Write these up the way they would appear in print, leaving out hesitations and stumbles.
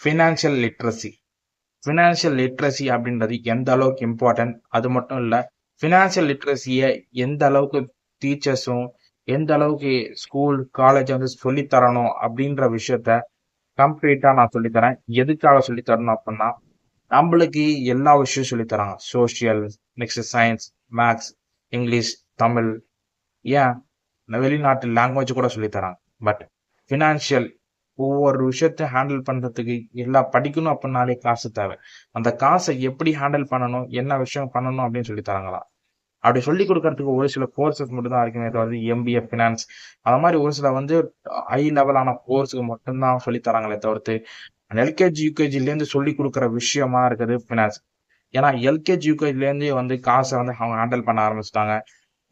Financial literacy. Financial literacy அப்படின்றது எந்த அளவுக்கு இம்பார்ட்டன்ட், அது மட்டும் இல்லை ஃபினான்ஷியல் லிட்ரஸியை எந்த அளவுக்கு டீச்சர்ஸும் எந்த அளவுக்கு ஸ்கூல் காலேஜ் வந்து சொல்லித்தரணும் அப்படின்ற விஷயத்த கம்ப்ளீட்டாக நான் சொல்லித்தரேன். எதுக்காக சொல்லித்தரணும் அப்படின்னா, நம்மளுக்கு எல்லா விஷயம் சொல்லித்தராங்க. Social, next science, maths, English, Tamil, ஏன் வெளிநாட்டு லாங்குவேஜ் கூட சொல்லித்தராங்க. பட் ஃபினான்ஷியல் ஒவ்வொரு விஷயத்த ஹேண்டில் பண்றதுக்கு எல்லாம் படிக்கணும் அப்படின்னாலே காசு தேவை. அந்த காசை எப்படி ஹேண்டில் பண்ணணும், என்ன விஷயம் பண்ணணும் அப்படின்னு சொல்லி தராங்களா? அப்படி சொல்லி கொடுக்கறதுக்கு ஒரு சில கோர்சஸ் மட்டும் தான் இருக்குமே தவிர எம்பிஏ ஃபினான்ஸ் அந்த மாதிரி ஒரு சில வந்து ஹை லெவலான கோர்ஸுக்கு மட்டும்தான் சொல்லி தராங்களே தவிர்த்து எல்கேஜி யூகேஜிலேருந்து சொல்லி கொடுக்குற விஷயமா இருக்குது ஃபினான்ஸ். ஏன்னா எல்கேஜி யூகேஜிலேருந்தே வந்து காசை வந்து அவங்க ஹேண்டில் பண்ண ஆரம்பிச்சிட்டாங்க.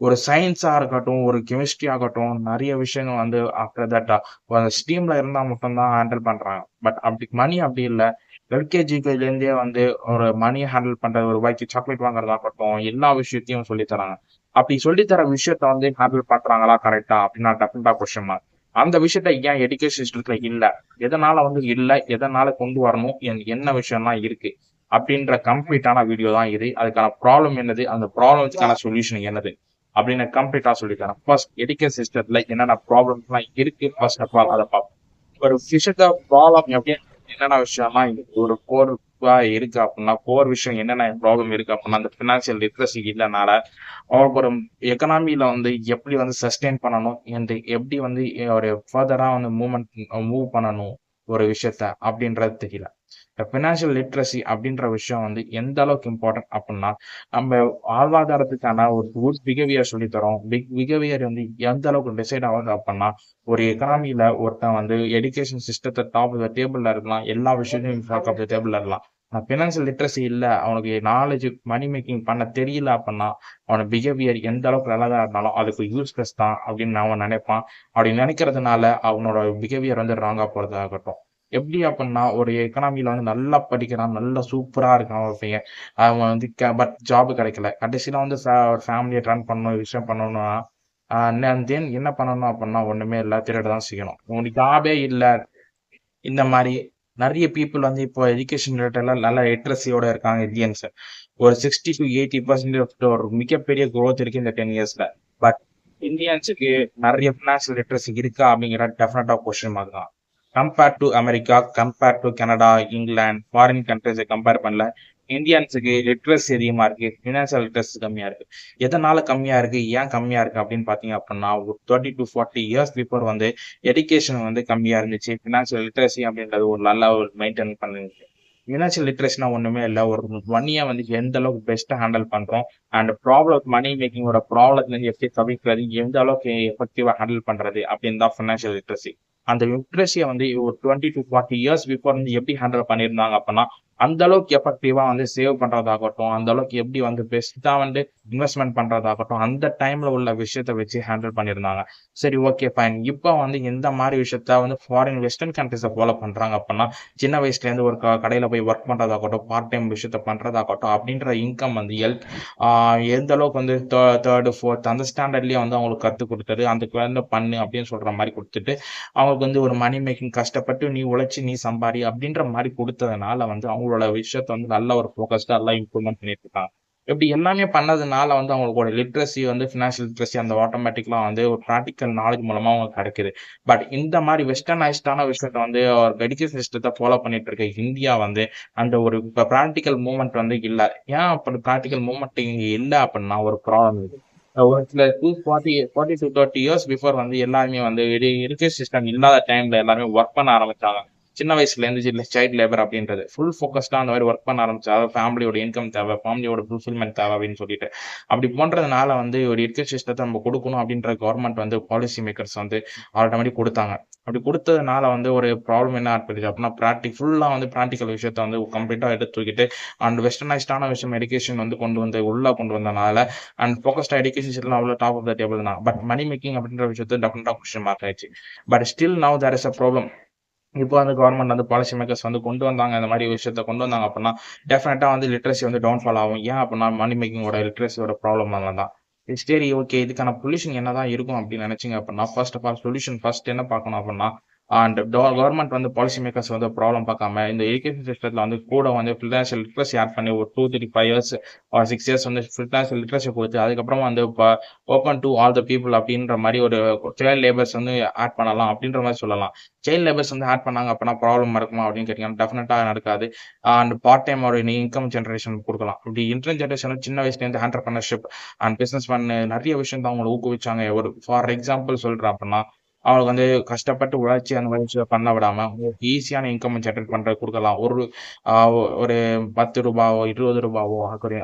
ஒரு சயின்ஸா இருக்கட்டும், ஒரு கெமிஸ்ட்ரி ஆகட்டும், நிறைய விஷயங்கள் வந்து ஆஃப்டர் தட் அந்த ஸ்ட்ரீம்ல இருந்தா மட்டும்தான் ஹேண்டில் பண்றாங்க. பட் மணி அப்படி இல்லை. எல்கேஜிலேருந்தே வந்து ஒரு மணியை ஹேண்டில் பண்றது, ஒரு ரூபாய்க்கு சாக்லேட் வாங்குறதாகட்டும், எல்லா விஷயத்தையும் சொல்லி தராங்க. அப்படி சொல்லித்தர விஷயத்த வந்து ஹேண்டில் பண்றாங்களா கரெக்டா அப்படின்னா டெஃபினட்டா கொஸ்டின் மார்க். அந்த விஷயத்த ஏன் எஜுகேஷன் சிஸ்டத்துல இல்ல, எதனால வந்து இல்ல, எதனால கொண்டு வரணும், என்ன விஷயம்லாம் இருக்கு அப்படின்ற கம்ப்ளீட்டான வீடியோ தான் இது. அதுக்கான ப்ராப்ளம் என்னது, அந்த ப்ராப்ளம்ஸ்க்கான சொல்யூஷன் என்னது அப்படின்னு கம்ப்ளீட்டா சொல்லித்தரேன். ஃபர்ஸ்ட் எஜுகேஷன் சிஸ்டத்துல என்னென்ன ப்ராப்ளம்ஸ்லாம் இருக்கு, ஃபர்ஸ்ட் ஆஃப் ஆல் அதை பார்ப்போம். ஒரு விஷயத்த ப்ராப்ளம் எப்படி, என்னென்ன விஷயம்லாம் ஒரு கோர்வா இருக்கு அப்படின்னா, கோர் விஷயம் என்னென்ன ப்ராப்ளம் இருக்கு அப்படின்னா, அந்த ஃபினான்ஷியல் லிட்ரஸி இல்லைனால அவங்களுக்கு ஒரு எக்கனாமியில வந்து எப்படி வந்து சஸ்டெயின் பண்ணணும், எப்படி வந்து ஒரு ஃபர்தரா வந்து மூவ் பண்ணணும் ஒரு விஷயத்த அப்படின்றது தெரியல. ஃபினான்ஷியல் லிட்ரஸி அப்படின்ற விஷயம் வந்து எந்த அளவுக்கு இம்பார்ட்டன்ட் அப்படின்னா, நம்ம வாழ்வாதாரத்துக்கான ஒரு குட் பிஹேவியர் சொல்லி தரோம். பிஹேவியர் வந்து எந்த அளவுக்கு டிசைட் ஆகுது அப்படின்னா, ஒரு எக்கனாமியில ஒருத்தன் வந்து எஜுகேஷன் சிஸ்டத்தை டாப் ஆஃப் த டேபிள்ல இருக்கலாம், எல்லா விஷயத்தையும் டாப் ஆஃப் த டேபிள்ல இருக்கலாம். ஃபினான்ஷியல் லிட்ரஸி இல்லை, அவனுக்கு நாலேஜ் மணி மேக்கிங் பண்ண தெரியல அப்படின்னா, அவனோட பிஹேவியர் எந்த அளவுக்கு நல்லதா இருந்தாலும் அதுக்கு யூஸ்லெஸ் தான் அப்படின்னு அவன் நினைப்பான். அப்படி நினைக்கிறதுனால அவனோட பிஹேவியர் வந்து ராங்கா போறதாகட்டும். எப்படி அப்படின்னா, ஒரு எக்கனாமியில வந்து நல்லா படிக்கிறான், நல்லா சூப்பரா இருக்கான் ஒரு பையன். அவன் வந்து பட் ஜாப் கிடைக்கல. கடைசியில வந்து ஃபேமிலியை ரன் பண்ணணும், விஷயம் பண்ணணும்னா தென் என்ன பண்ணணும் அப்படின்னா, ஒண்ணுமே இல்லை, திருட தான் செய்யணும். உனக்கு ஜாபே இல்லை. இந்த மாதிரி நிறைய பீப்புள் வந்து இப்போ எஜுகேஷன் ரிலேட்டட்ல நல்ல லிட்ரஸியோட இருக்காங்க இந்தியன்ஸ். ஒரு 60 to 80% ஒரு மிகப்பெரிய growth இருக்கு இந்த 10 yearsல. பட் இந்தியன்ஸுக்கு நிறைய ஃபினான்ஷியல் லிட்ரஸி இருக்கா அப்படிங்கிற டெஃபினட்டா கொஸ்டின் மார்க் தான். Compared to America, compared to Canada, இங்கிலாந்து, ஃபாரின் கண்ட்ரிஸை கம்பேர் பண்ணல, இந்தியன்ஸுக்கு லிட்ரஸி அதிகமா இருக்கு, ஃபினான்ஷியல் லிட்ரஸி கம்மியா இருக்கு. எதனால கம்மியா இருக்கு, ஏன் கம்மியா இருக்கு அப்படின்னு பாத்தீங்க அப்படின்னா, ஒரு 30 to 40 years பிஃபோர் வந்து எஜுகேஷன் வந்து கம்மியா இருந்துச்சு. ஃபினான்ஷியல் லிட்ரஸி அப்படின்றது ஒரு நல்ல ஒரு மெயின்டைன் பண்ணிருந்துச்சு. ஃபினான்ஷியல் லிட்ரஸினா ஒண்ணுமே இல்லை, ஒரு மணியை வந்து எந்த அளவுக்கு பெஸ்ட்டாக ஹேண்டில் பண்றோம், அண்ட் ப்ராப்ளம் மணி மேக்கிங்கோட ப்ராப்ளத்துல இருந்து எப்படி தவிர்க்கிறது, எந்த அளவுக்கு எஃபெக்டிவா ஹேண்டில் பண்றது அப்படின்னு தான் ஃபினான்ஷியல் லிட்ரஸி. அந்த லிட்ரஸியை வந்து ஒரு 20 to 40 years பிஃபோர் வந்து எப்படி ஹேண்டில் பண்ணியிருந்தாங்க அப்படின்னா, அந்த அளவுக்கு எஃபெக்டிவா வந்து சேவ் பண்றதாகட்டும், அந்த அளவுக்கு எப்படி வந்து பெஸ்டா வந்து இன்வெஸ்ட்மெண்ட் பண்றதாகட்டும், அந்த டைம்ல உள்ள விஷயத்த வச்சு ஹேண்டில் பண்ணியிருந்தாங்க. சரி, ஓகே, ஃபைன். இப்போ வந்து இந்த மாதிரி விஷயத்த வந்து ஃபாரின் வெஸ்டர்ன் கண்ட்ரிஸை ஃபாலோ பண்றாங்க அப்படின்னா, சின்ன வயசுல இருந்து ஒரு கடையில போய் ஒர்க் பண்றதாகட்டும், பார்ட் டைம் விஷயத்த பண்றதாகட்டும், அப்படின்ற இன்கம் வந்து எந்த அளவுக்கு வந்து தேர்டு ஃபோர்த் அந்த ஸ்டாண்டர்ட்லயே வந்து அவங்களுக்கு கற்றுக் கொடுத்தது, அந்த குழந்தை பண்ணு அப்படின்னு சொல்ற மாதிரி கொடுத்துட்டு, அவங்களுக்கு வந்து ஒரு மணி மேக்கிங் கஷ்டப்பட்டு நீ உழைச்சி நீ சம்பாரி அப்படின்ற மாதிரி கொடுத்ததுனால வந்து அவங்களோட விஷயத்த வந்து நல்ல ஒரு ஃபோக்கஸ்டா எல்லாம் இம்ப்ரூவ்மெண்ட் பண்ணிட்டு இருக்காங்க. இப்படி எல்லாமே பண்ணதுனால வந்து அவங்களோட லிட்ரஸி வந்து ஃபினான்ஷியல் லிட்ரஸி அந்த ஆட்டோமேட்டிக்கலா வந்து ஒரு ப்ராக்டிக்கல் நாலேஜ் மூலமா அவங்களுக்கு கிடைக்குது. பட் இந்த மாதிரி வெஸ்டர்னைஸ்டான விஷயத்த வந்து எஜுகேஷன் சிஸ்டத்தை ஃபாலோ பண்ணிட்டு இருக்க இந்தியா வந்து அந்த ஒரு ப்ராக்டிக்கல் மூவ்மெண்ட் வந்து இல்ல. ஏன் அப்படி ப்ராக்டிக்கல் மூவ்மெண்ட் இங்க இல்ல அப்படின்னா ஒரு ப்ராப்ளம் இருக்கு. ஒரு சில 40 to 30 years பிஃபோர் வந்து எல்லாருமே வந்து எஜுகேஷன் சிஸ்டம் இல்லாத டைம்ல எல்லாருமே ஒர்க் பண்ண ஆரம்பிச்சாங்க. சின்ன வயசுல இருந்து சைல்ட் லேபர் அப்படின்றது ஃபுல் ஃபோக்கஸ்டா அந்த மாதிரி ஒர்க் பண்ண ஆரம்பிச்சா ஃபேமிலியோட இன்கம் தேவை, ஃபேமிலியோட ஃபுல்ஃபில்மெண்ட் தேவை அப்படின்னு சொல்லிட்டு அப்படி பண்றதுனால வந்து ஒரு எஜுகேஷன் சிஸ்டத்தை நம்ம கொடுக்கணும் அப்படின்ற கவர்மெண்ட் வந்து பாலிசி மேக்கர்ஸ் வந்து ஆல்ரெடி கொடுத்தாங்க. அப்படி கொடுத்ததுனால வந்து ஒரு ப்ராப்ளம் என்ன ஆற்படுது அப்படின்னா, ஃபுல்லா வந்து ப்ராக்டிக்கல் விஷயத்த வந்து கம்ப்ளீட்டா எடுத்து தூக்கிட்டு அண்ட் வெஸ்டர்னைஸ்டான விஷயம் எஜுகேஷன் வந்து உள்ள கொண்டு வந்தனால அண்ட் ஃபோக்கஸ்டா எஜுகேஷன் சிஸ்டம் அவ்வளோ டாப் ஆஃப் த டேபிள் தான். பட் மணி மேக்கிங் அப்படின்ற விஷயத்தை டெஃபினட்டா கொஸ்டின் மார்க் ஆயிடுச்சு. But still now there is a problem. இப்போ வந்து கவர்மெண்ட் வந்து பாலிசி மேக்கர்ஸ் வந்து கொண்டு வந்தாங்க, இந்த மாதிரி விஷயத்த கொண்டு வந்தாங்க அப்படின்னா டெஃபினட்டா வந்து லிட்ரஸி வந்து டவுன்ஃபால் ஆகும். ஏன் அப்படின்னா மணி மேக்கிங்கோட லிட்ரஸியோட ப்ராப்ளம் தான். சரி, ஓகே, இதுக்கான சொல்யூஷன் என்னதான் இருக்கும் அப்படின்னு நினைச்சீங்க அப்படின்னா, first of all solution first என்ன பார்க்கணும் அப்படின்னா, அண்ட் கவர்மெண்ட் வந்து பாலிசி மேக்கர்ஸ் வந்து ப்ராப்ளம் பார்க்காம இந்த எஜுகேஷன் சிஸ்டத்தில் வந்து கூட வந்து ஃபினான்ஷியல் லிட்ரஸி ஆட் பண்ணி ஒரு 2 3 5 years ஆர் 6 years வந்து ஃபினான்ஷியல் லிட்ரஸி கொடுத்து அதுக்கப்புறமா வந்து இப்போ open to all the people அப்படின்ற மாதிரி ஒரு சைல்ட் லேபர்ஸ் வந்து ஆட் பண்ணலாம் அப்படின்ற மாதிரி சொல்லலாம். சைல்ட் லேபர்ஸ் வந்து ஆட் பண்ணாங்க அப்படின்னா ப்ராப்ளம் இருக்குமா அப்படின்னு கேட்டீங்கன்னா டெஃபினட்டாக நடக்காது. அண்ட் பார்ட் டைம் ஒரு இன்கம் ஜென்ரேஷன் கொடுக்கலாம். இப்படி இன்கம் ஜென்ரேஷன் சின்ன வயசுலேருந்து ஆண்டர்பிரினர்ஷிப் அண்ட் பிஸ்னஸ் பண்ண நிறைய விஷயம் தான் அவங்களை ஊக்குவிச்சாங்க. ஒரு ஃபார் எக்ஸாம்பிள் சொல்கிறேன் அப்படின்னா அவங்களுக்கு வந்து கஷ்டப்பட்டு உழைச்சி அந்த மாதிரி விஷயம் பண்ண விடாம ஈஸியான இன்கம் ஜென்ரேட் பண்றது கொடுக்கலாம். ஒரு 10 ரூபாவோ 20 ரூபாவோ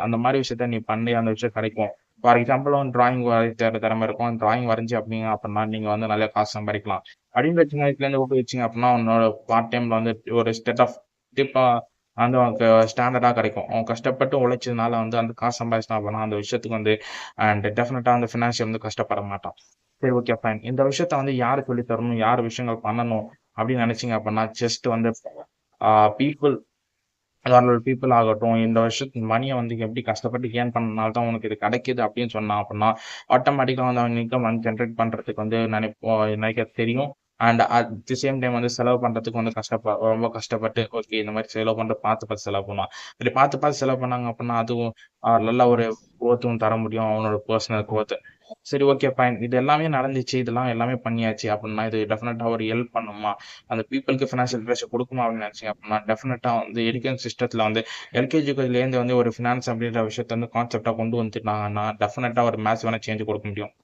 அந்த மாதிரி விஷயத்த நீ பண்ணி அந்த விஷயம் கிடைக்கும். ஃபார் எக்ஸாம்பிள் டிராயிங் வரைகிற திறமை இருக்கும். டிராயிங் வரைஞ்சி அப்படின்னா நீங்க வந்து நிறைய காசு சம்பாதிக்கலாம். அப்படின்ற சின்ன வயசுல இருந்து ஊக்குவிச்சிங்க அப்படின்னா உன்னோட பார்ட் டைம்ல வந்து ஒரு ஸ்டெட் ஆஃப் டிப்பா வந்து அவனுக்கு ஸ்டாண்டர்டா கிடைக்கும். அவன் கஷ்டப்பட்டு உழைச்சதுனால வந்து அந்த காசு சம்பாதிச்சினா அப்படின்னா அந்த விஷயத்துக்கு வந்து அண்ட் டெஃபினட்டா அந்த ஃபினான்ஷியல் வந்து கஷ்டப்பட மாட்டான். சரி, ஓகே, ஃபைன். இந்த விஷயத்த வந்து யாரு சொல்லி தரணும், யார் விஷயங்கள் பண்ணணும் அப்படின்னு நினைச்சீங்க அப்படின்னா ஜஸ்ட் வந்து பீப்புள் பீப்புள் ஆகட்டும், இந்த வருஷத்துக்கு மணியை வந்து எப்படி கஷ்டப்பட்டு ஏர்ன் பண்ணனால தான் உனக்கு இது கிடைக்குது அப்படின்னு சொன்னான் அப்படின்னா ஆட்டோமேட்டிக்காக வந்து அவன் இன்கம் வந்து ஜென்ரேட் பண்றதுக்கு வந்து நினைக்க தெரியும். And at the same time வந்து செலவு பண்றதுக்கு வந்து ரொம்ப கஷ்டப்பட்டு ஓகே இந்த மாதிரி செலவு பண்ணிட்டு பார்த்து பார்த்து செலவு பண்ணுவான். இப்படி பார்த்து பார்த்து செலவு பண்ணாங்க அப்படின்னா அதுவும் நல்ல ஒரு குரோத்தும் தர முடியும் அவனோட பர்சனல் குரோத். சரி, ஓகே, ஃபைன். இது எல்லாமே நடந்துச்சு, இதெல்லாம் எல்லாமே பண்ணியாச்சு அப்படின்னா இது டெஃபினட்டா ஒரு ஹெல்ப் பண்ணுமா, அந்த பீப்புளுக்கு ஃபினான்ஷியல் லிட்ரஸி கொடுக்குமா அப்படின்னு நினைச்சீங்க அப்படின்னா டெஃபினட்டா வந்து எஜுகேஷன் சிஸ்டத்துல வந்து எல்கேஜிலேருந்து வந்து ஒரு ஃபினான்ஸ் அப்படின்ற விஷயத்த வந்து கான்செப்டா கொண்டு வந்துட்டாங்கன்னா டெஃபினட்டா ஒரு மேசிவான சேஞ்ச் கொடுக்க முடியும்.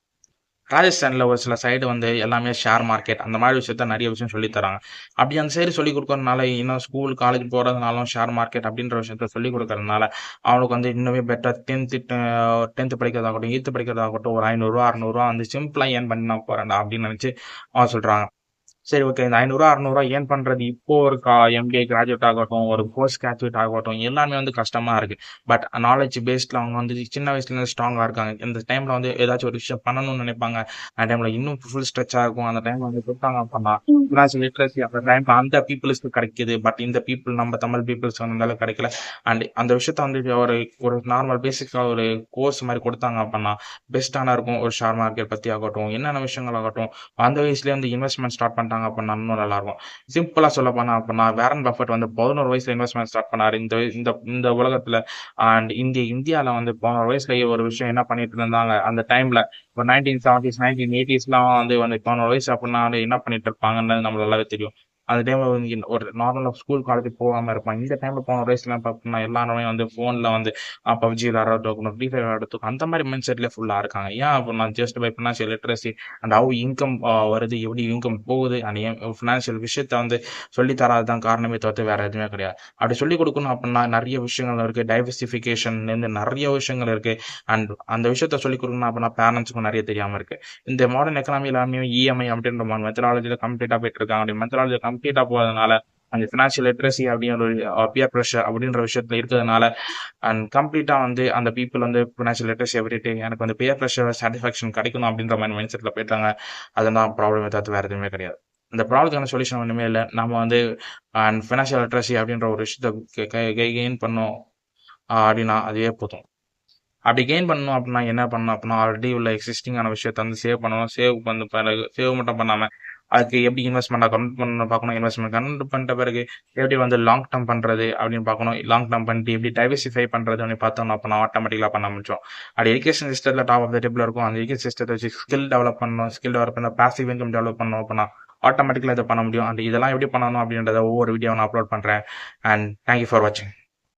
ராஜஸ்தான்ல ஒரு சில சைடு வந்து எல்லாமே ஷேர் மார்க்கெட் அந்த மாதிரி விஷயத்த நிறைய விஷயம் சொல்லி தராங்க. அப்படி அந்த சைடு சொல்லி கொடுக்கறதுனால இன்னும் ஸ்கூல் காலேஜ் போறதுனாலும் ஷேர் மார்க்கெட் அப்படின்ற விஷயத்த சொல்லி கொடுக்கறதுனால அவனுக்கு வந்து இன்னுமே பெட்டர் டென்த்து படிக்கிறதாகட்டும் 8th படிக்கிறதாகட்டும் ஒரு 500 600 வந்து சிம்பிளா ஏர்ன் பண்ணி நான் போறேன்டா அப்படின்னு நினைச்சு அவன் சொல்றாங்க. சரி, ஓகே. இந்த 500 600 ஏர்ன் பண்றது இப்போ ஒரு எம்பிஏ கிராஜுவேட் ஆகட்டும், ஒரு போஸ்ட் கிராஜுவேட் ஆகட்டும் எல்லாமே வந்து கஷ்டமா இருக்கு. பட் நாலேஜ் பேஸ்ட்ல அவங்க வந்து சின்ன வயசுல இருந்து ஸ்ட்ராங்கா இருக்காங்க. இந்த டைம்ல வந்து ஏதாச்சும் ஒரு விஷயம் பண்ணணும்னு நினைப்பாங்க. அந்த டைம்ல இன்னும் ஃபுல் ஸ்ட்ரெச்சா இருக்கும். அந்த டைம்ல வந்து கொடுத்தாங்க அப்படின்னா ஃபினான்ஷியல் லிட்ரஸி அந்த டைம்ல அந்த பீப்புள்ஸ்க்கு கிடைக்குது. பட் இந்த பீப்புள் நம்ம தமிழ் பீப்புள்ஸ் அந்த கிடைக்கல. அண்ட் அந்த விஷயத்த வந்து ஒரு ஒரு நார்மல் பேசிக்கா ஒரு கோர்ஸ் மாதிரி கொடுத்தாங்க அப்படின்னா பெஸ்டான இருக்கும். ஒரு ஷேர் மார்க்கெட் பத்தி ஆகட்டும், என்னென்ன விஷயங்கள் ஆகட்டும் அந்த வயசுல இருந்து இன்வெஸ்ட்மெண்ட் ஸ்டார்ட் பண்ணிட்டாங்க அப்படின்னா இன்னும் நல்லா இருக்கும். சிம்பிளா சொல்ல போனா அப்படின்னா வேரன் பஃபட் வந்து 11 வயசுல இன்வெஸ்ட்மெண்ட் ஸ்டார்ட் பண்ணாரு இந்த இந்த இந்த உலகத்துல. அண்ட் இந்தியால வந்து 11 வயசுல ஒரு விஷயம் என்ன பண்ணிட்டு இருந்தாங்க அந்த டைம்ல ஒரு 1970s 1980sலாம் வந்து 11 வயசு அப்படின்னா வந்து என்ன பண்ணிட்டு இருப்பாங்கன்னு நம்மளுக்கு நல்லாவே தெரியும். அந்த டைம்ல ஒரு நார்மலா ஸ்கூல் காலேஜ் போகாம இருப்பாங்க. இந்த டைம்ல 11 வயசுலாம் பார்த்தோம்னா எல்லாருமே வந்து போன்ல வந்து பப்ஜி விளையாடுறதுக்கும் ஃப்ரீ ஃபயர் விளையாடுறதுக்கும் அந்த மாதிரி மைண்ட் செட்ல ஃபுல்லா இருக்காங்க. ஏன் அப்படின்னா just by financial literacy and how income வருது, எப்படி இன்கம் போகுது அண்ட் ஃபினான்ஷியல் விஷயத்த வந்து சொல்லி தராதுதான் காரணமே தவிர்த்து வேற எதுவுமே கிடையாது. அப்படி சொல்லி கொடுக்கணும் அப்படின்னா நிறைய விஷயங்கள் இருக்கு. டைவர்சிஃபிகேஷன்லேருந்து நிறைய விஷயங்கள் இருக்கு. அண்ட் அந்த விஷயத்த சொல்லி கொடுக்கணும் அப்படின்னா பேரண்ட்ஸுக்கும் நிறைய தெரியாம இருக்கு. இந்த மாடர்ன் எக்கனாமி எல்லாமே இஎம்ஐ அப்படின்ற மெத்தடாலஜியில கம்ப்ளீட்டா போயிட்டு இருக்காங்க. அப்படி மெத்தடாலஜி கம்ப்ளீட்டா போறதுனால அந்த ஃபினான்ஷியல் லிட்ரஸி அப்படிங்கிற ஒரு பியர் ப்ரெஷர் அப்படின்ற விஷயத்துல இருக்கிறதுனால அண்ட் கம்ப்ளீட்டா வந்து அந்த பீப்புள் வந்து ஃபினான்ஷியல் லிட்ரஸி விட்டுட்டு எனக்கு வந்து பியர் ப்ரெஷர் சாட்டிஸ்ஃபேக்ஷன் கிடைக்கணும் அப்படின்ற மாதிரி மைண்ட் செட்ல போயிட்டாங்க. அதுதான் ப்ராப்ளமே தவிர்த்து வேற எதுவுமே கிடையாது. இந்த ப்ராப்ளத்துக்கான சொல்யூஷன் ஒன்றுமே இல்லை. நம்ம வந்து அண்ட் ஃபினான்ஷியல் லிட்ரஸி அப்படின்ற ஒரு விஷயத்த கெயின் பண்ணோம் அப்படின்னா அதுவே போதும். அப்படி கெயின் பண்ணணும் அப்படின்னா என்ன பண்ணணும் அப்படின்னா ஆல்ரெடி உள்ள எக்ஸிஸ்டிங்கான விஷயத்த வந்து சேவ் பண்ணணும். சேவ் மட்டும் பண்ணாம அதுக்கு எப்படி இன்வெஸ்ட்மெண்ட் கன்வெர்ட் பண்ணணும் பார்க்கணும். இன்வெஸ்ட்மெண்ட் கன்வெர்ட் பண்ணிட்ட பிறகு எப்படி வந்து லாங் டேர்ம் பண்றது அப்படின்னு பார்க்கணும். லாங் டேர்ம் பண்ணிட்டு எப்படி டைவர்சிஃபை பண்றது அப்படின்னு பார்த்தோம் அப்படின்னா ஆட்டோமேட்டிக்கலா பண்ண முடியும். அது எஜுகேஷன் சிஸ்டத்துல டாப் ஆஃப் த டேபிள் இருக்கும். அந்த எஜுகேஷன் சிஸ்டத்தை வச்சு ஸ்கில் டெவலப் பண்ணணும். ஸ்கில் டெவலப் பண்ண பாசிவ் இன்கம் டெவலப் பண்ணணும் அப்படின்னா ஆட்டோமேட்டிக்கலா இதை பண்ண முடியும். அண்ட் இதெல்லாம் எப்படி பண்ணணும் அப்படின்றத ஒவ்வொரு வீடியோ நான் அப்லோட் பண்றேன். அண்ட் தேங்க்யூ ஃபார் வாட்சிங்.